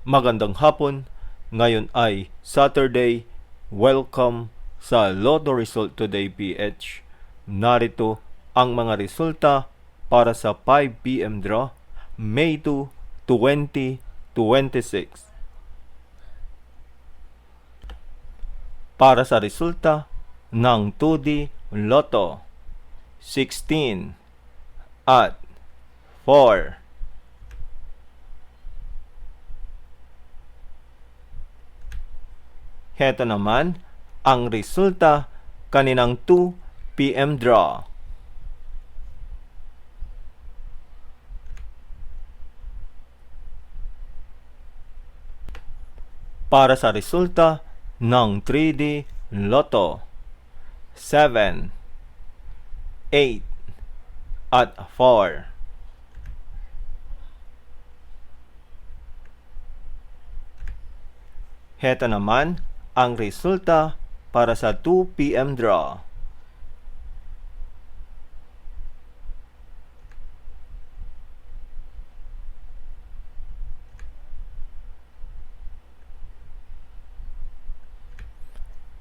Magandang hapon, ngayon ay Saturday. Welcome sa Lotto Result Today PH. Narito ang mga resulta para sa 5 p.m. draw, May 2, 2026. Para sa resulta ng 2D Lotto, 16 at 4. Heto naman ang resulta kaninang 2 p.m. draw. Para sa resulta ng 3D Lotto, 7, 8 at 4. Heto naman ang resulta para sa 2 p.m. draw.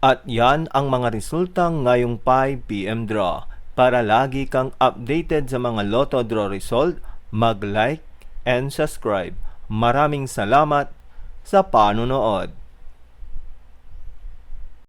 At yan ang mga resulta ngayong 5 p.m. draw. Para lagi kang updated sa mga Lotto draw result, mag-like and subscribe. Maraming salamat sa panonood.